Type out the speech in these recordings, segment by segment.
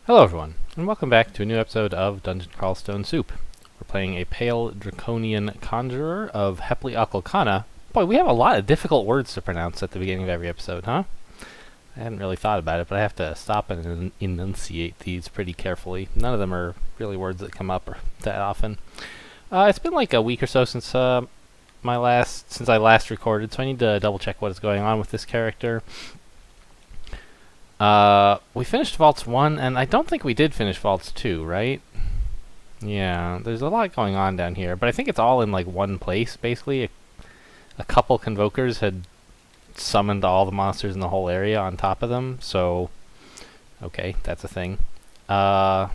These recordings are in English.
Hello everyone, and welcome back to a new episode of Dungeon Crawl Stone Soup. We're playing a pale draconian conjurer of Hepli Akalkana. Boy, we have a lot of difficult words to pronounce at the beginning of every episode, huh? I hadn't really thought about it, but I have to stop and enunciate these pretty carefully. None of them are really words that come up that often. It's been like a week or so since I last recorded, so I need to double check what is going on with this character. We finished Vaults 1, and I don't think we did finish Vaults 2, right? Yeah, there's a lot going on down here, but I think it's all in, like, one place, basically. A couple Convokers had summoned all the monsters in the whole area on top of them, so... Okay, that's a thing. And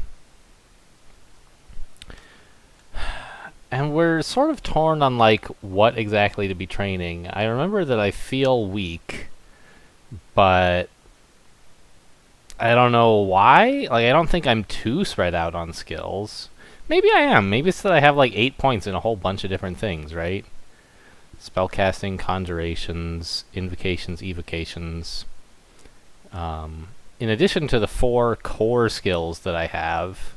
we're sort of torn on, like, what exactly to be training. I remember that I feel weak, but... I don't know why. Like, I don't think I'm too spread out on skills. Maybe I am. Maybe it's that I have like 8 points in a whole bunch of different things, right? Spellcasting, conjurations, invocations, evocations. In addition to the 4 core skills that I have,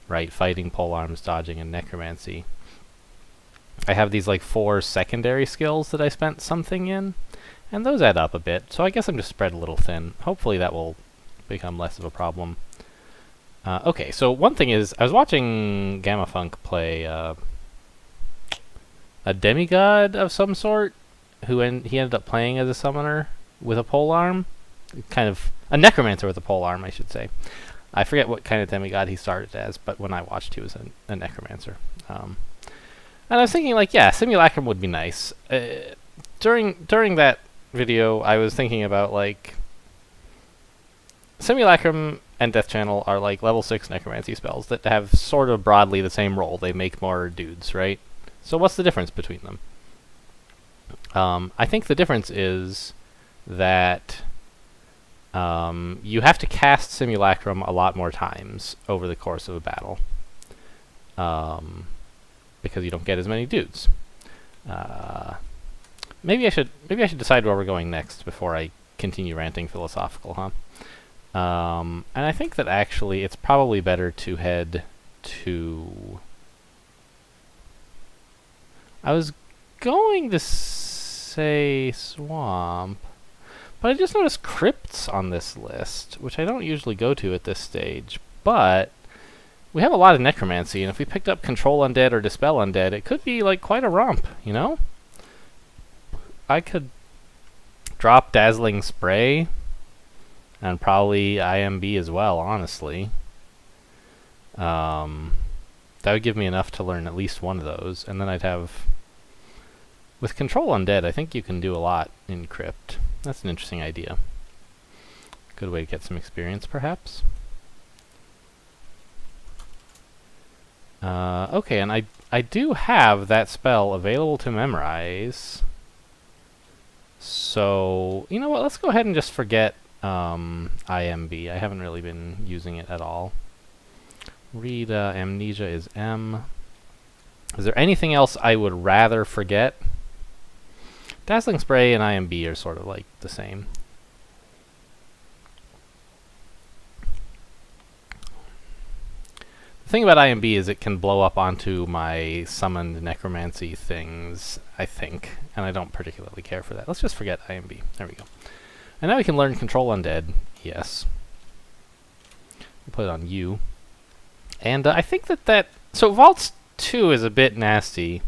right? Fighting, polearms, dodging, and necromancy. I have these like 4 secondary skills that I spent something in, and those add up a bit. So I guess I'm just spread a little thin. Hopefully that will become less of a problem. Okay, so one thing is, I was watching Gamma Funk play a demigod of some sort, he ended up playing as a summoner with a polearm. Kind of a necromancer with a polearm, I should say. I forget what kind of demigod he started as, but when I watched, he was a necromancer. And I was thinking, like, yeah, simulacrum would be nice. During that video, I was thinking about, like, Simulacrum and Death Channel are like level 6 necromancy spells that have sort of broadly the same role. They make more dudes, right? So what's the difference between them? I think the difference is that you have to cast Simulacrum a lot more times over the course of a battle. Because you don't get as many dudes. Maybe I should decide where we're going next before I continue ranting philosophical, huh? And I think that actually it's probably better to head to... I was going to say swamp, but I just noticed crypts on this list, which I don't usually go to at this stage, but we have a lot of necromancy, and if we picked up control undead or dispel undead, it could be like quite a romp, you know? I could drop dazzling spray, and probably IMB as well, honestly. That would give me enough to learn at least one of those. And then I'd have... With Control Undead, I think you can do a lot in Crypt. That's an interesting idea. Good way to get some experience, perhaps. Okay, and I do have that spell available to memorize. So, you know what? Let's go ahead and just forget IMB. I haven't really been using it at all. Read amnesia is M. Is there anything else I would rather forget? Dazzling Spray and IMB are sort of like the same. The thing about IMB is it can blow up onto my summoned necromancy things, I think, and I don't particularly care for that. Let's just forget IMB. There we go. And now we can learn Control Undead. Yes. We'll put it on U. And I think that... So Vaults 2 is a bit nasty.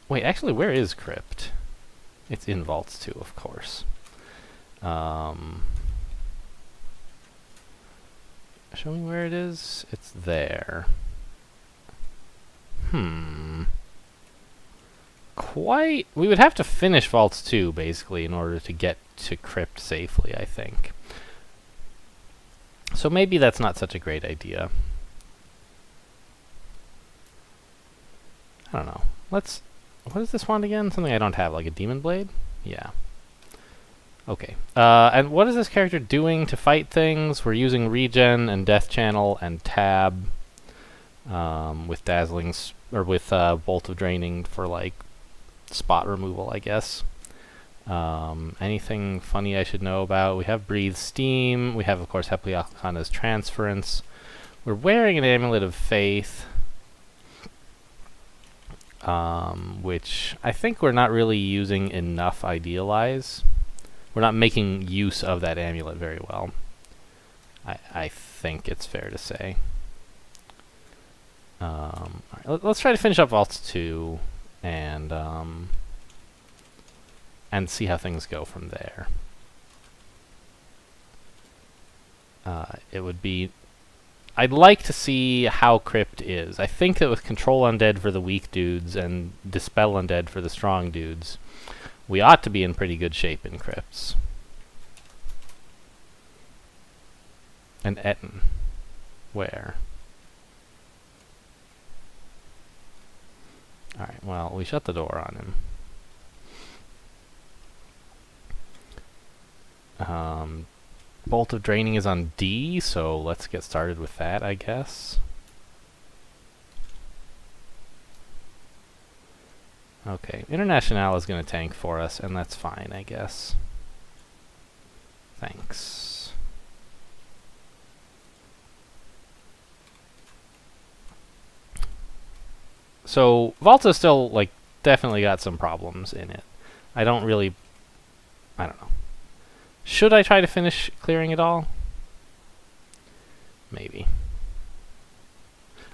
Wait, actually, where is Crypt? It's in Vaults 2, of course. Show me where it is. It's there. We would have to finish Vaults 2, basically, in order to get to Crypt safely, I think. So maybe that's not such a great idea. I don't know. What is this wand again? Something I don't have, like a demon blade? Yeah. Okay. And what is this character doing to fight things? We're using regen and death channel and tab with with bolt of draining for like spot removal, I guess. Anything funny I should know about? We have Breathe Steam. We have, of course, Hepleokana's Transference. We're wearing an Amulet of Faith, which I think we're not really using enough Idealize. We're not making use of that amulet very well. I think it's fair to say. Right, let's try to finish up Vaults 2 and see how things go from there. It would be... I'd like to see how Crypt is. I think that with Control Undead for the weak dudes and Dispel Undead for the strong dudes, we ought to be in pretty good shape in Crypts. And Etten. Where? Alright, well, we shut the door on him. Bolt of Draining is on D, so let's get started with that, I guess. Okay, International is going to tank for us, and that's fine, I guess. Thanks. So, Vaulta's still, like, definitely got some problems in it. I don't know. Should I try to finish clearing it all? Maybe.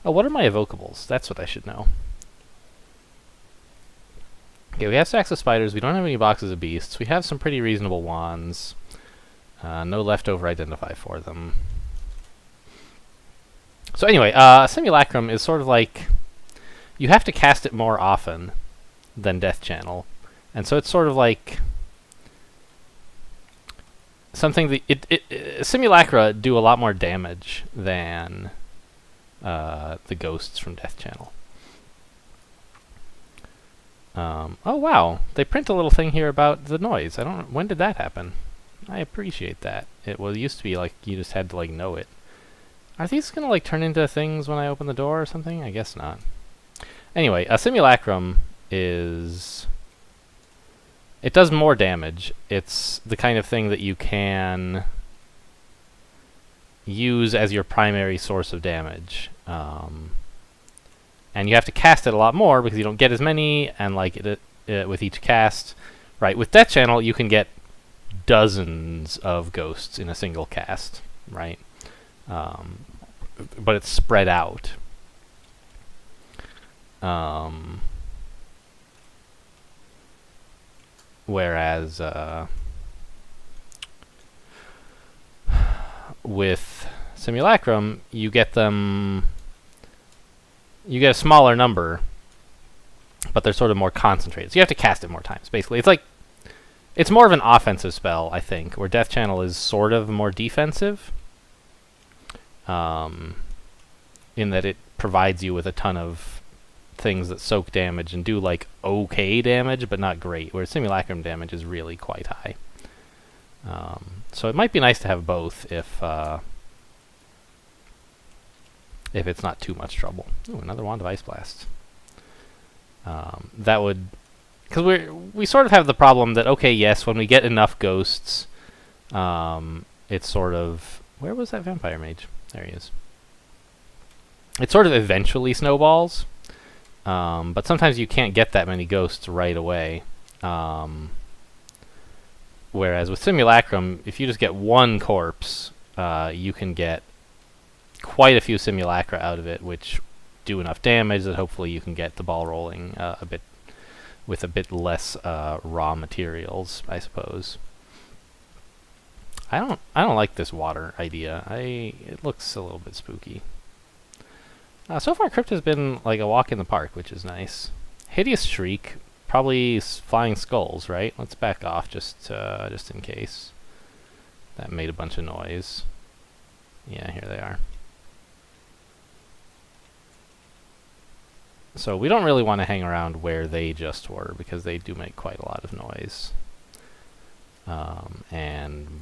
Oh, what are my evocables? That's what I should know. Okay, we have stacks of spiders. We don't have any boxes of beasts. We have some pretty reasonable wands. No leftover identify for them. So anyway, Simulacrum is sort of like... You have to cast it more often than Death Channel. And so it's sort of like... something that... Simulacra do a lot more damage than the ghosts from Death Channel. Oh wow, they print a little thing here about the noise. When did that happen? I appreciate that. It used to be like you just had to like know it. Are these gonna like turn into things when I open the door or something? I guess not. Anyway, a Simulacrum is... It does more damage. It's the kind of thing that you can use as your primary source of damage. And you have to cast it a lot more because you don't get as many, and like with each cast, right? With Death Channel, you can get dozens of ghosts in a single cast, right? But it's spread out. Whereas with Simulacrum, you get them... You get a smaller number, but they're sort of more concentrated. So you have to cast it more times, basically. It's like... It's more of an offensive spell, I think, where Death Channel is sort of more defensive. In that it provides you with a ton of things that soak damage and do, like, okay damage, but not great. Whereas Simulacrum damage is really quite high. So it might be nice to have both if it's not too much trouble. Ooh, another Wand of Ice Blast. That would... Because we sort of have the problem that, okay, yes, when we get enough ghosts, it's sort of... Where was that Vampire Mage? There he is. It sort of eventually snowballs, but sometimes you can't get that many ghosts right away. Whereas with Simulacrum, if you just get one corpse, you can get quite a few Simulacra out of it, which do enough damage that hopefully you can get the ball rolling a bit with a bit less raw materials, I suppose. I don't like this water idea. It looks a little bit spooky. So far, Crypt has been like a walk in the park, which is nice. Hideous Shriek, probably flying skulls, right? Let's back off just in case. That made a bunch of noise. Yeah, here they are. So we don't really want to hang around where they just were, because they do make quite a lot of noise. And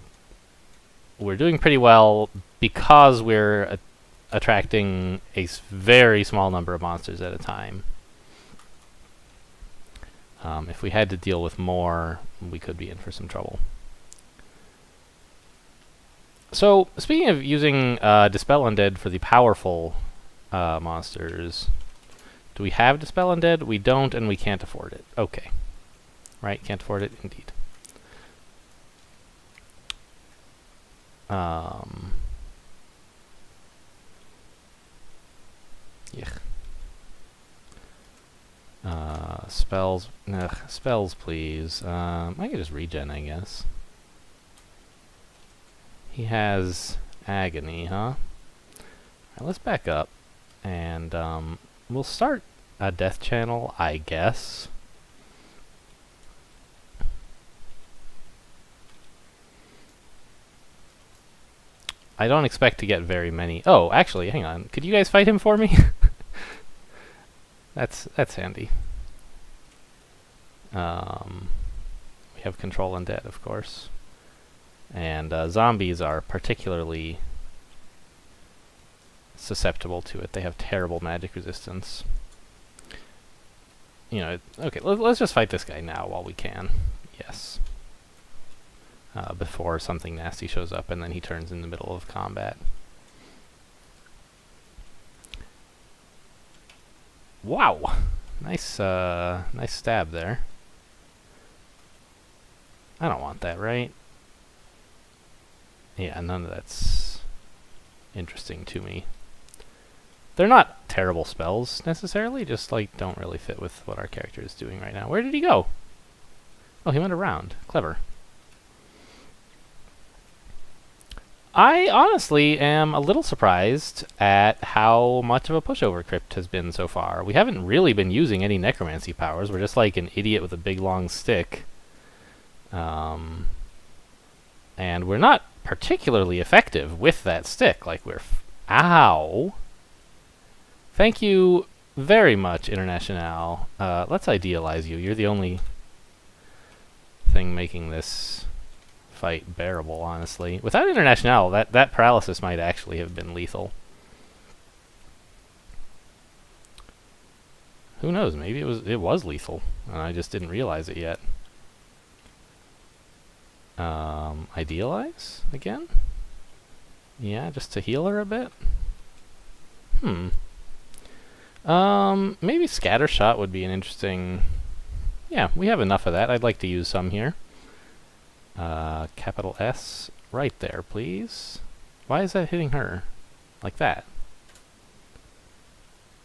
we're doing pretty well because we're attracting a very small number of monsters at a time. If we had to deal with more, we could be in for some trouble. So, speaking of using Dispel Undead for the powerful monsters, do we have Dispel Undead? We don't, and we can't afford it. Okay. Right, can't afford it, indeed. Yuck. Spells. Ugh, spells, please. I can just regen, I guess. He has Agony, huh? Alright, let's back up. And, we'll start a death channel, I guess. I don't expect to get very many. Oh, actually, hang on. Could you guys fight him for me? That's handy. We have Control Undead, of course. And zombies are particularly susceptible to it. They have terrible magic resistance. You know, okay, let's just fight this guy now while we can. Yes. Before something nasty shows up and then he turns in the middle of combat. Wow! Nice, nice stab there. I don't want that, right? Yeah, none of that's interesting to me. They're not terrible spells, necessarily, just, like, don't really fit with what our character is doing right now. Where did he go? Oh, he went around. Clever. I honestly am a little surprised at how much of a pushover Crypt has been so far. We haven't really been using any necromancy powers. We're just like an idiot with a big long stick. And we're not particularly effective with that stick. Like we're... Ow! Thank you very much, International. Let's idealize you. You're the only thing making this fight bearable, honestly. Without International, that paralysis might actually have been lethal. Who knows? Maybe it was lethal, and I just didn't realize it yet. Idealize again? Yeah, just to heal her a bit. Maybe Scatter Shot would be an interesting... Yeah, we have enough of that. I'd like to use some here. Capital S, right there, please. Why is that hitting her? Like that.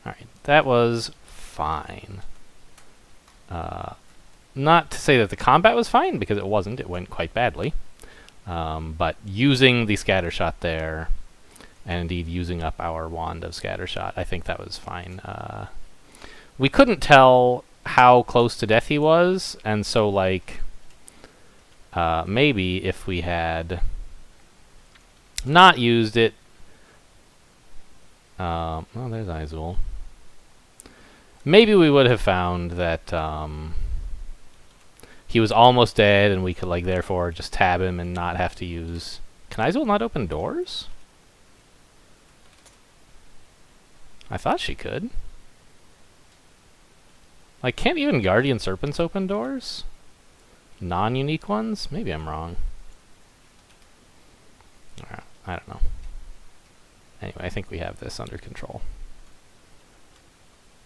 Alright, that was fine. Not to say that the combat was fine, because it wasn't. It went quite badly. But using the Scatter Shot there, and indeed using up our Wand of Scatter Shot, I think that was fine. We couldn't tell how close to death he was, and so, like... maybe if we had not used it... oh, there's Izul. Maybe we would have found that he was almost dead, and we could, like, therefore just tab him and not have to use... Can Izul not open doors? I thought she could. Like, can't even Guardian Serpents open doors? Non-unique ones? Maybe I'm wrong. I don't know. Anyway, I think we have this under control.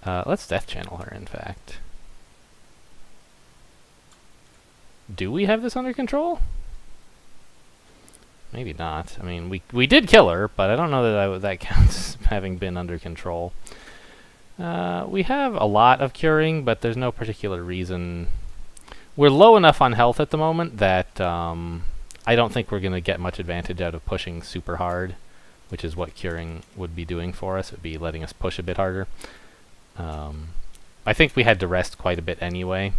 Let's Death Channel her, in fact. Do we have this under control? Maybe not. I mean, we did kill her, but I don't know that that counts as having been under control. We have a lot of curing, but there's no particular reason... We're low enough on health at the moment that I don't think we're going to get much advantage out of pushing super hard, which is what curing would be doing for us. It would be letting us push a bit harder. I think we had to rest quite a bit anyway,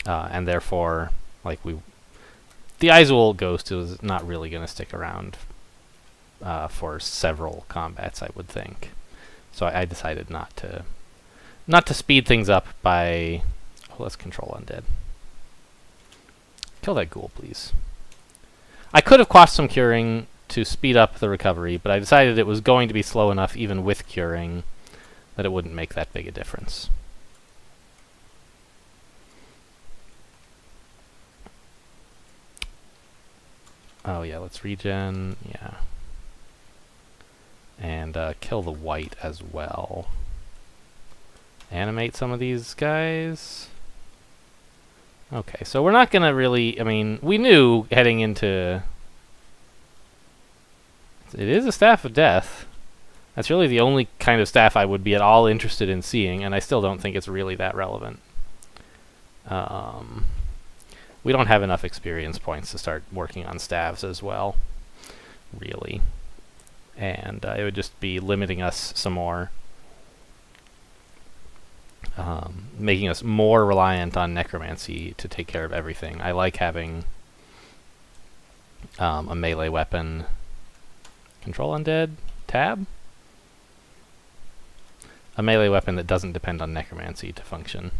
and therefore, like the Izul Ghost is not really going to stick around for several combats, I would think. So I decided not to speed things up by... Oh, let's Control Undead. Kill that ghoul, please. I could have quashed some curing to speed up the recovery, but I decided it was going to be slow enough, even with curing, that it wouldn't make that big a difference. Oh yeah, let's regen, yeah. And kill the white as well. Animate some of these guys. Okay, so we're not gonna really, I mean, we knew heading into... It is a Staff of Death. That's really the only kind of staff I would be at all interested in seeing, and I still don't think it's really that relevant. We don't have enough experience points to start working on staves as well, really. And it would just be limiting us some more. Making us more reliant on necromancy to take care of everything. I like having a melee weapon. Control undead? Tab? A melee weapon that doesn't depend on necromancy to function.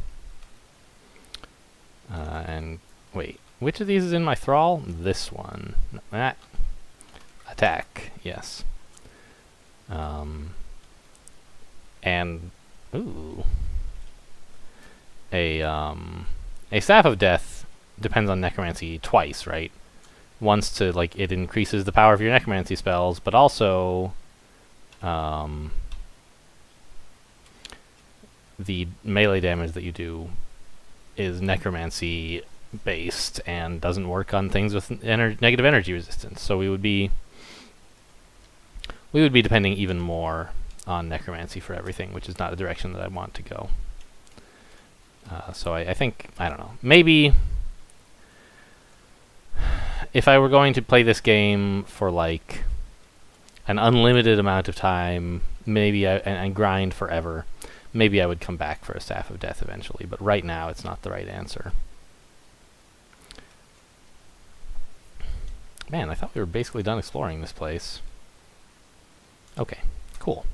And wait, which of these is in my thrall? This one. That. Attack, yes. And ooh. A Staff of Death depends on necromancy twice, right? Once to, like, it increases the power of your necromancy spells, but also the melee damage that you do is necromancy based and doesn't work on things with negative energy resistance. So we would be depending even more on necromancy for everything, which is not a direction that I want to go. So I think, I don't know, maybe if I were going to play this game for like an unlimited amount of time, maybe and grind forever, maybe I would come back for a Staff of Death eventually, but right now it's not the right answer. Man, I thought we were basically done exploring this place. Okay, cool.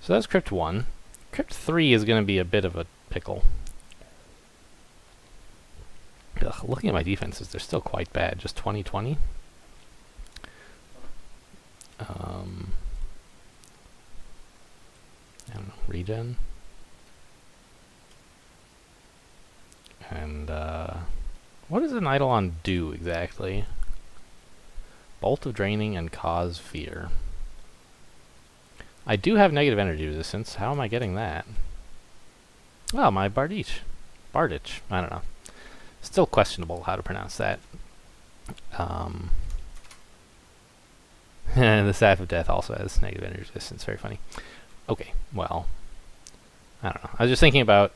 So that's Crypt 1. Crypt 3 is going to be a bit of a pickle. Ugh, looking at my defenses, they're still quite bad. Just 20-20. I don't know, regen. And, what does an Eidolon do exactly? Bolt of Draining and cause fear. I do have negative energy resistance. How am I getting that? Oh, my Bardich. Bardich. I don't know. Still questionable how to pronounce that. The Staff of Death also has negative energy resistance. Very funny. Okay, well, I don't know. I was just thinking about...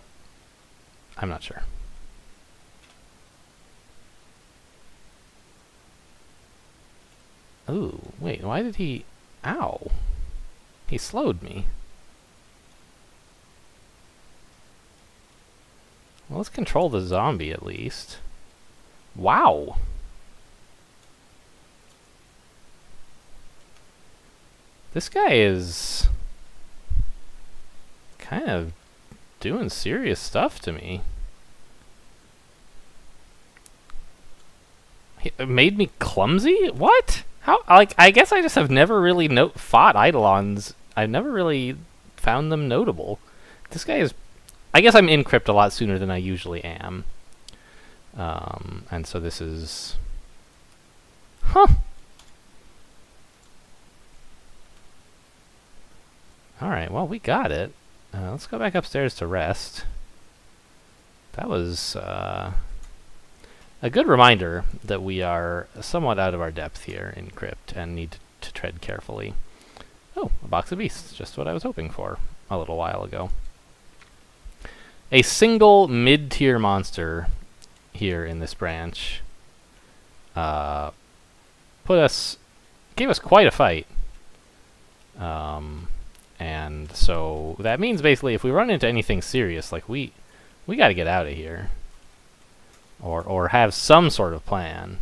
I'm not sure. Ooh, wait, why did he... Ow. He slowed me. Well, let's control the zombie at least. Wow. This guy is kind of doing serious stuff to me. It made me clumsy? What? How? Like, I guess I just have never really fought Eidolons. I've never really found them notable. This guy is... I guess I'm in Crypt a lot sooner than I usually am. And so this is... Huh. Alright, well, we got it. Let's go back upstairs to rest. That was a good reminder that we are somewhat out of our depth here in Crypt and need to tread carefully. Oh, a box of beasts. Just what I was hoping for a little while ago. A single mid-tier monster here in this branch gave us quite a fight. And so that means basically if we run into anything serious, like we got to get out of here. Or have some sort of plan.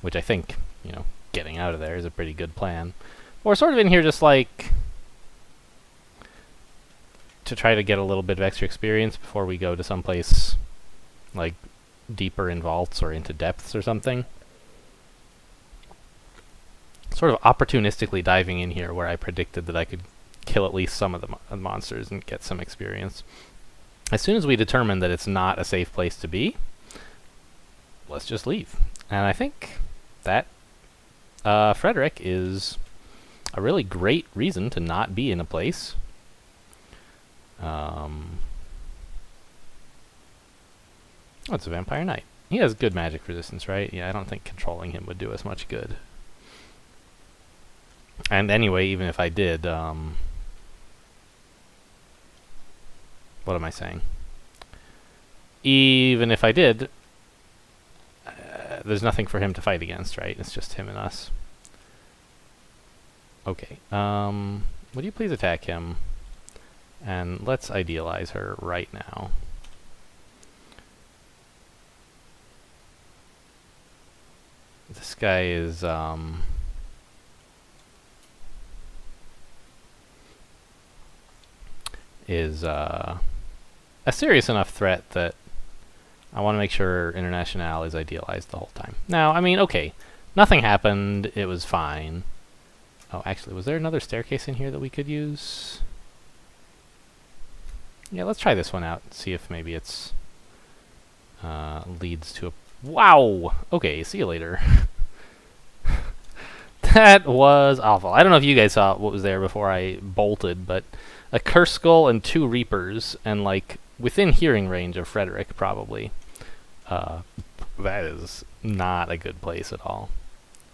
Which I think, you know, getting out of there is a pretty good plan. Or sort of in here just like to try to get a little bit of extra experience before we go to someplace like deeper in vaults or into depths or something. Sort of opportunistically diving in here where I predicted that I could kill at least some of the monsters and get some experience. As soon as we determine that it's not a safe place to be, let's just leave. And I think that Frederick is a really great reason to not be in a place. Oh, it's a Vampire Knight. He has good magic resistance, right? Yeah, I don't think controlling him would do us much good. And anyway, even if I did, what am I saying? Even if I did, there's nothing for him to fight against, right? It's just him and us. Okay, would you please attack him? And let's idealize her right now. This guy is, a serious enough threat that I want to make sure Internationale is idealized the whole time. Now, I mean, okay, nothing happened, it was fine. Oh, actually, was there another staircase in here that we could use? Yeah, let's try this one out, see if maybe it's leads to a... Wow! Okay, see you later. That was awful. I don't know if you guys saw what was there before I bolted, but a Curse Skull and 2 Reapers, and like within hearing range of Frederick, probably. That is not a good place at all.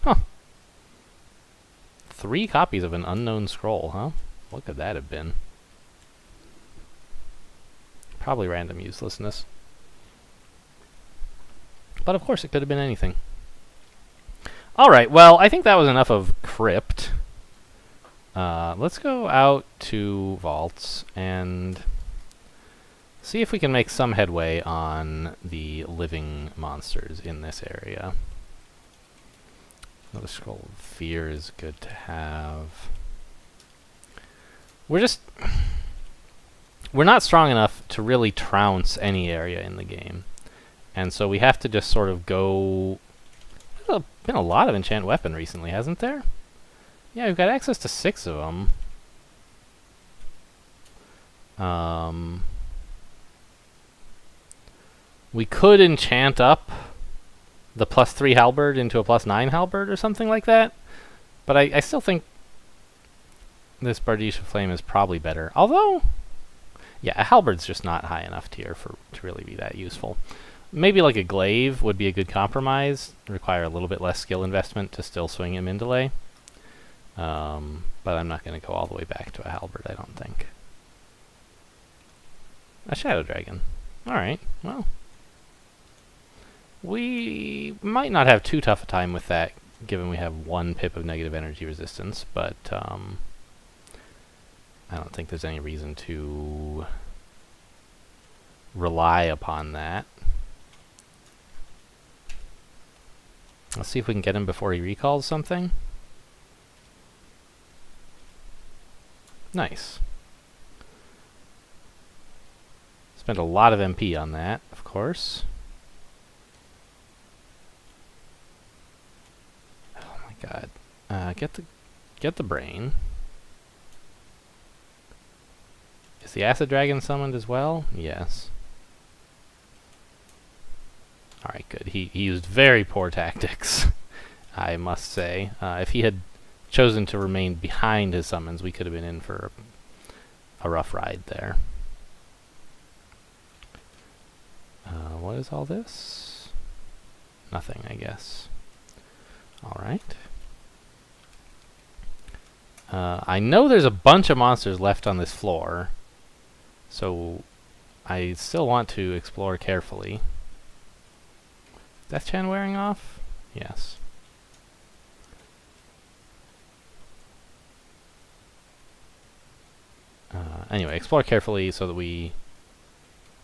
Huh. 3 copies of an unknown scroll, huh? What could that have been? Probably random uselessness. But of course it could have been anything. Alright, well, I think that was enough of Crypt. Let's go out to Vaults and see if we can make some headway on the living monsters in this area. Another Scroll of Fear is good to have. We're not strong enough to really trounce any area in the game. And so we have to just sort of go... There's been a lot of enchant weapon recently, hasn't there? Yeah, we've got access to 6 of them. We could enchant up the +3 halberd into a +9 halberd or something like that. But I still think this Bardiche Flame is probably better. Although, yeah, a halberd's just not high enough tier to really be that useful. Maybe like a glaive would be a good compromise. Require a little bit less skill investment to still swing him in delay. But I'm not going to go all the way back to a halberd, I don't think. A Shadow Dragon. Alright, well. We might not have too tough a time with that, given we have 1 pip of negative energy resistance, but I don't think there's any reason to rely upon that. Let's see if we can get him before he recalls something. Nice. Spent a lot of MP on that, of course. Oh my god. Get the brain. Is the Acid Dragon summoned as well? Yes. Alright, good. He used very poor tactics, I must say. If he had chosen to remain behind his summons, we could have been in for a rough ride there. What is all this? Nothing, I guess. Alright. I know there's a bunch of monsters left on this floor, so I still want to explore carefully. Death Chan wearing off? Yes. Anyway, explore carefully so that we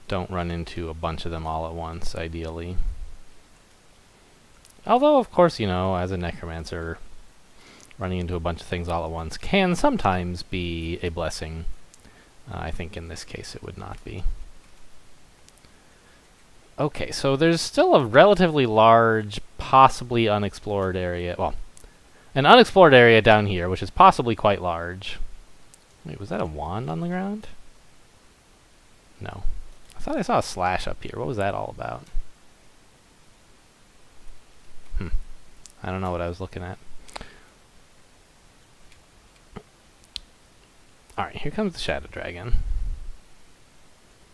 don't run into a bunch of them all at once, ideally. Although, of course, you know, as a necromancer, running into a bunch of things all at once can sometimes be a blessing. I think in this case it would not be. Okay, so there's still a relatively large, possibly unexplored area. Well, an unexplored area down here, which is possibly quite large. Wait, was that a wand on the ground? No. I thought I saw a slash up here. What was that all about? I don't know what I was looking at. Alright, here comes the Shadow Dragon.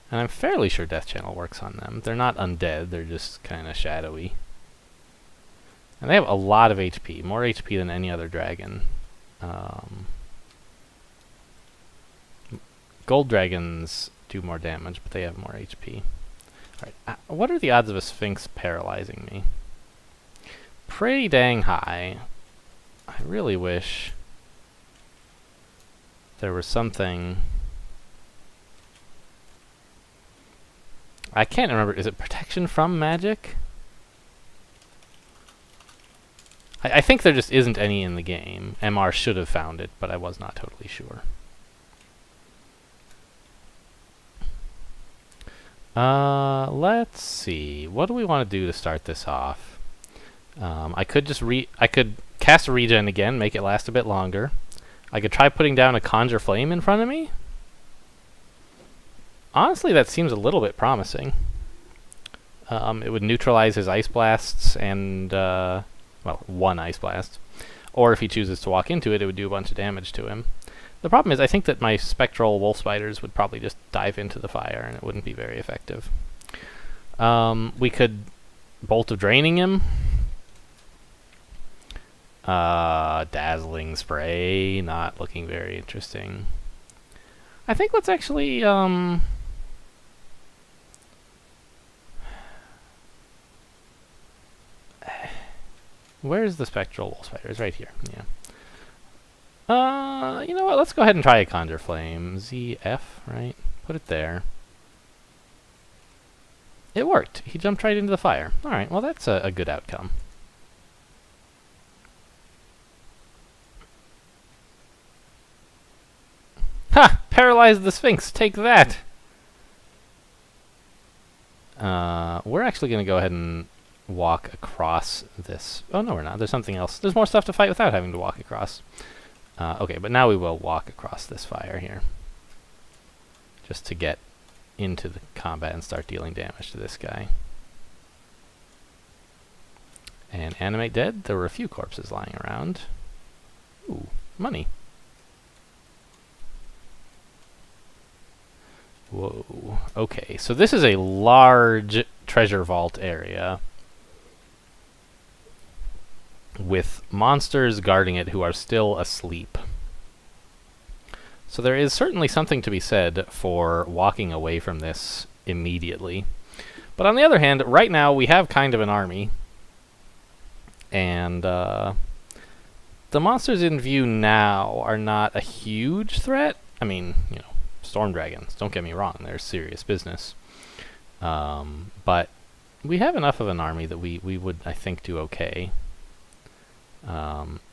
And I'm fairly sure Death Channel works on them. They're not undead, they're just kind of shadowy. And they have a lot of HP, more HP than any other dragon. Gold dragons do more damage, but they have more HP. Alright, what are the odds of a Sphinx paralyzing me? Pretty dang high. I really wish there was something... I can't remember, is it protection from magic? I think there just isn't any in the game. MR should have found it, but I was not totally sure. Let's see. What do we want to do to start this off? I could just I could cast a regen again, make it last a bit longer. I could try putting down a Conjure Flame in front of me. Honestly, that seems a little bit promising. It would neutralize his Ice Blasts and, well, one Ice Blast. Or if he chooses to walk into it, it would do a bunch of damage to him. The problem is, I think that my Spectral Wolf Spiders would probably just dive into the fire, and it wouldn't be very effective. We could Bolt of Draining him. Dazzling Spray, not looking very interesting. I think let's actually, where's the Spectral Wolf Spider? It's right here, yeah. You know what, let's go ahead and try a Conjure Flame. ZF, right? Put it there. It worked. He jumped right into the fire. Alright, well that's a good outcome. Ha! Paralyzed the Sphinx! Take that! We're actually going to go ahead and walk across this. Oh, no, we're not. There's something else. There's more stuff to fight without having to walk across. Okay, but now we will walk across this fire here. Just to get into the combat and start dealing damage to this guy. And Animate Dead. There were a few corpses lying around. Ooh, money. Whoa. Okay, so this is a large treasure vault area with monsters guarding it who are still asleep. So there is certainly something to be said for walking away from this immediately. But on the other hand, right now we have kind of an army. And the monsters in view now are not a huge threat. I mean, you know, storm dragons, don't get me wrong, they're serious business. But we have enough of an army that we would, I think, do okay.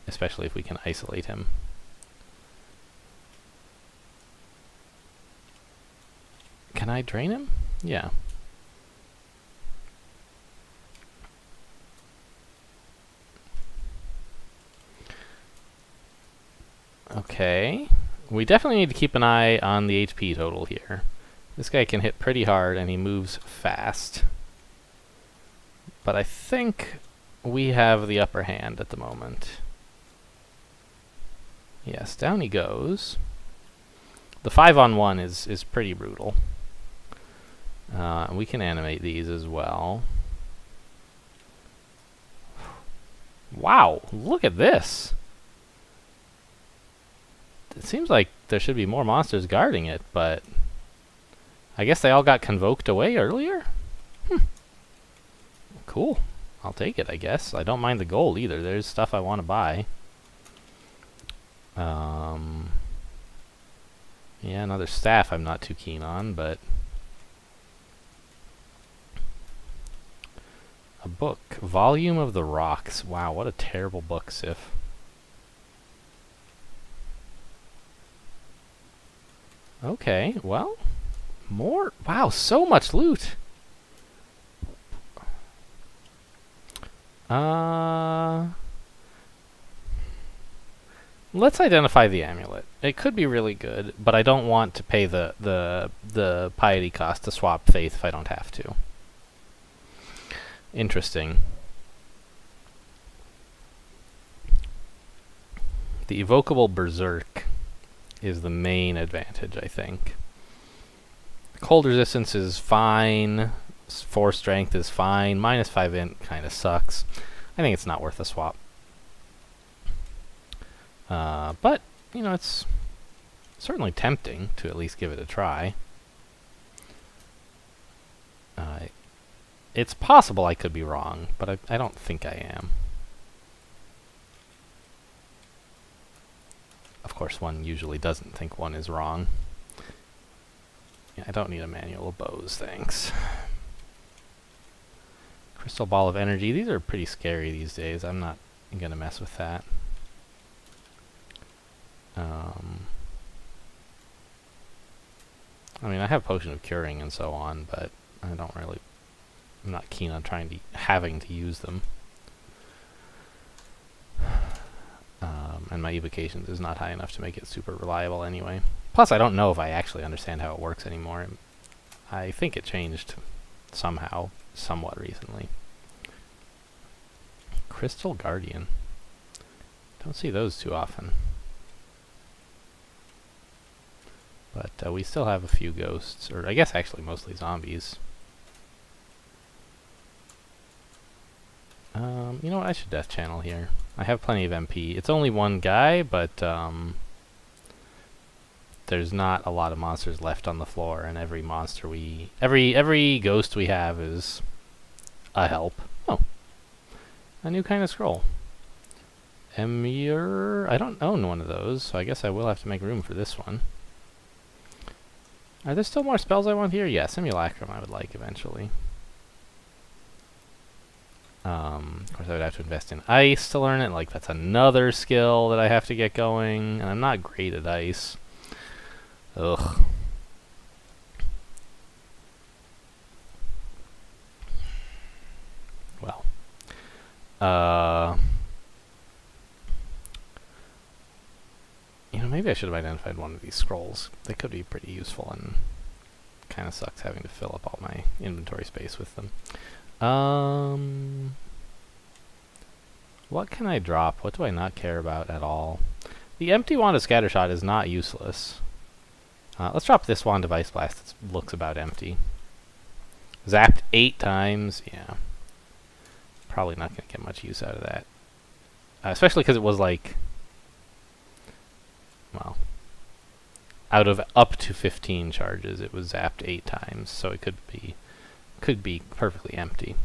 Especially if we can isolate him. Can I drain him? Yeah. Okay. We definitely need to keep an eye on the HP total here. This guy can hit pretty hard and he moves fast. But I think we have the upper hand at the moment. Yes, down he goes. The 5-on-1 is pretty brutal. We can animate these as well. Wow, look at this! It seems like there should be more monsters guarding it, but I guess they all got convoked away earlier? Cool. I'll take it, I guess. I don't mind the gold either. There's stuff I want to buy. Yeah, another staff I'm not too keen on, but... A book. Volume of the Rocks. Wow, what a terrible book, Sif. Okay, well... More... Wow, so much loot! Let's identify the amulet. It could be really good, but I don't want to pay the piety cost to swap faith if I don't have to. Interesting. The evocable Berserk is the main advantage, I think. Cold resistance is fine. 4 strength is fine. -5 int kind of sucks. I think it's not worth a swap. But, you know, it's certainly tempting to at least give it a try. It's possible I could be wrong, but I don't think I am. Of course, one usually doesn't think one is wrong. Yeah, I don't need a manual of bows, thanks. Crystal Ball of Energy. These are pretty scary these days. I'm not going to mess with that. I mean, I have Potion of Curing and so on, but I don't really... I'm not keen on having to use them. And my evocations is not high enough to make it super reliable anyway. Plus, I don't know if I actually understand how it works anymore. I think it changed somehow, somewhat recently. Crystal Guardian. Don't see those too often. But we still have a few ghosts, or I guess actually mostly zombies. You know what? I should death channel here. I have plenty of MP. It's only one guy, but there's not a lot of monsters left on the floor, and every monster every ghost we have is a help. Oh, a new kind of scroll. Emir. I don't own one of those, so I guess I will have to make room for this one. Are there still more spells I want here? Yeah, Simulacrum I would like eventually. Of course, I would have to invest in ice to learn it. Like, that's another skill that I have to get going, and I'm not great at ice. Ugh. Well. You know, maybe I should have identified one of these scrolls. They could be pretty useful, and kind of sucks having to fill up all my inventory space with them. What can I drop? What do I not care about at all? The empty wand of Scattershot is not useless. Let's drop this wand of Ice Blast. It looks about empty. Zapped 8 times. Yeah. Probably not going to get much use out of that. Especially because it was like... Well... Out of up to 15 charges, it was zapped 8 times. So it could be perfectly empty.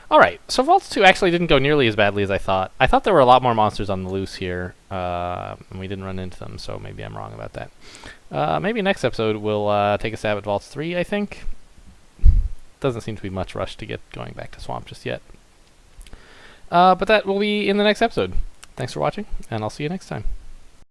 Alright, so Vaults 2 actually didn't go nearly as badly as I thought. I thought there were a lot more monsters on the loose here, and we didn't run into them, so maybe I'm wrong about that. Maybe next episode we'll take a stab at Vaults 3, I think. Doesn't seem to be much rush to get going back to Swamp just yet. But that will be in the next episode. Thanks for watching, and I'll see you next time.